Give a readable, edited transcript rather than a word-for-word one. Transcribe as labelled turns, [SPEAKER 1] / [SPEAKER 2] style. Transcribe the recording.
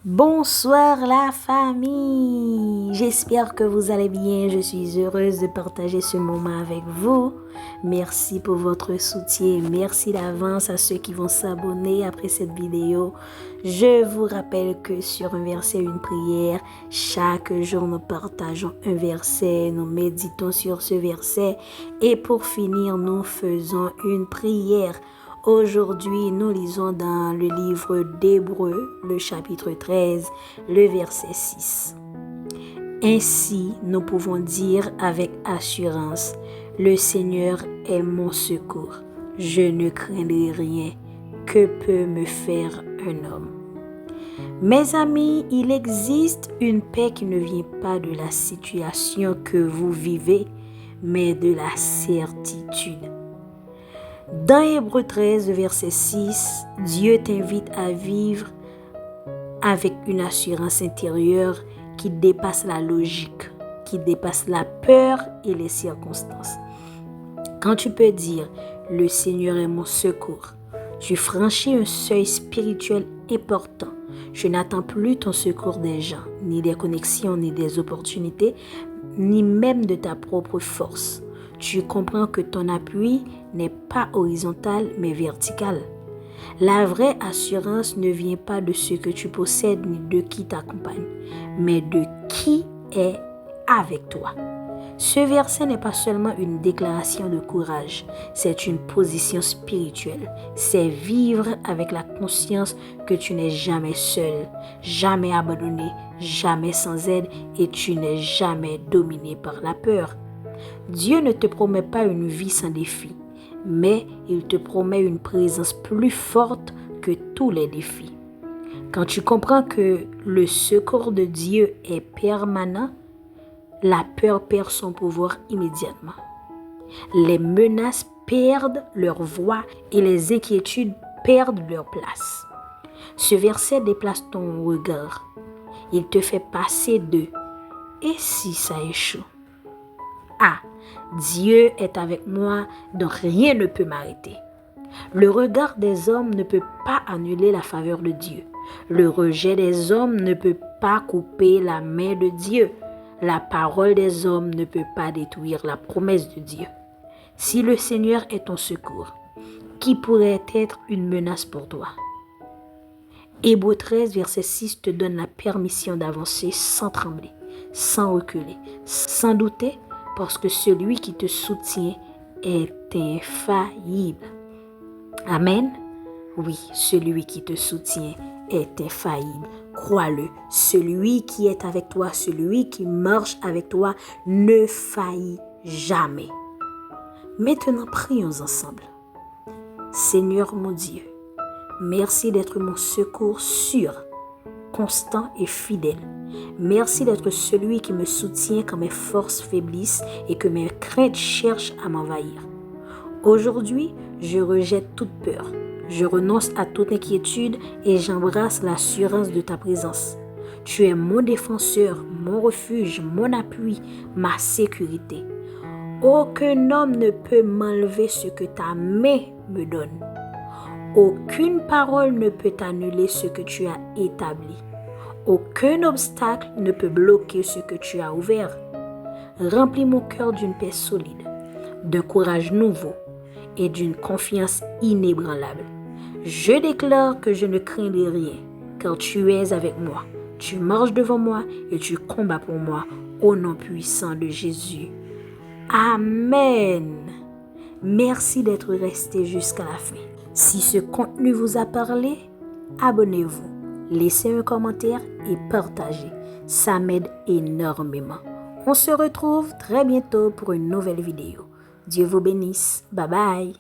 [SPEAKER 1] Bonsoir la famille, j'espère que vous allez bien, je suis heureuse de partager ce moment avec vous. Merci pour votre soutien, merci d'avance à ceux qui vont s'abonner après cette vidéo. Je vous rappelle que sur un verset, une prière, chaque jour nous partageons un verset, nous méditons sur ce verset et pour finir nous faisons une prière. Aujourd'hui, nous lisons dans le livre d'Hébreux, le chapitre 13, le verset 6. Ainsi, nous pouvons dire avec assurance, le Seigneur est mon secours. Je ne craindrai rien. Que peut me faire un homme? Mes amis, il existe une paix qui ne vient pas de la situation que vous vivez, mais de la certitude. Dans Hébreux 13, verset 6, Dieu t'invite à vivre avec une assurance intérieure qui dépasse la logique, qui dépasse la peur et les circonstances. Quand tu peux dire « Le Seigneur est mon secours », tu franchis un seuil spirituel important. Je n'attends plus ton secours des gens, ni des connexions, ni des opportunités, ni même de ta propre force. Tu comprends que ton appui n'est pas horizontal mais vertical. La vraie assurance ne vient pas de ce que tu possèdes ni de qui t'accompagne, mais de qui est avec toi. Ce verset n'est pas seulement une déclaration de courage, c'est une position spirituelle. C'est vivre avec la conscience que tu n'es jamais seul, jamais abandonné, jamais sans aide et tu n'es jamais dominé par la peur. Dieu ne te promet pas une vie sans défis, mais il te promet une présence plus forte que tous les défis. Quand tu comprends que le secours de Dieu est permanent, la peur perd son pouvoir immédiatement. Les menaces perdent leur voix et les inquiétudes perdent leur place. Ce verset déplace ton regard. Il te fait passer de « et si ça échoue ?» à « Dieu est avec moi, donc rien ne peut m'arrêter ». Le regard des hommes ne peut pas annuler la faveur de Dieu. Le rejet des hommes ne peut pas couper la main de Dieu. La parole des hommes ne peut pas détruire la promesse de Dieu. Si le Seigneur est ton secours, qui pourrait être une menace pour toi? Hébreux 13, verset 6 te donne la permission d'avancer sans trembler, sans reculer, sans douter, parce que celui qui te soutient est infaillible. Amen. Oui, celui qui te soutient est infaillible. Crois-le, celui qui est avec toi, celui qui marche avec toi ne faillit jamais. Maintenant, prions ensemble. Seigneur mon Dieu, merci d'être mon secours sûr, constant et fidèle. Merci d'être celui qui me soutient quand mes forces faiblissent et que mes craintes cherchent à m'envahir. Aujourd'hui, je rejette toute peur. Je renonce à toute inquiétude et j'embrasse l'assurance de ta présence. Tu es mon défenseur, mon refuge, mon appui, ma sécurité. Aucun homme ne peut m'enlever ce que ta main me donne. Aucune parole ne peut annuler ce que tu as établi. Aucun obstacle ne peut bloquer ce que tu as ouvert. Remplis mon cœur d'une paix solide, d'un courage nouveau et d'une confiance inébranlable. Je déclare que je ne craindrai rien, car tu es avec moi. Tu marches devant moi et tu combats pour moi, au nom puissant de Jésus. Amen. Merci d'être resté jusqu'à la fin. Si ce contenu vous a parlé, abonnez-vous, laissez un commentaire et partagez. Ça m'aide énormément. On se retrouve très bientôt pour une nouvelle vidéo. Dieu vous bénisse. Bye bye.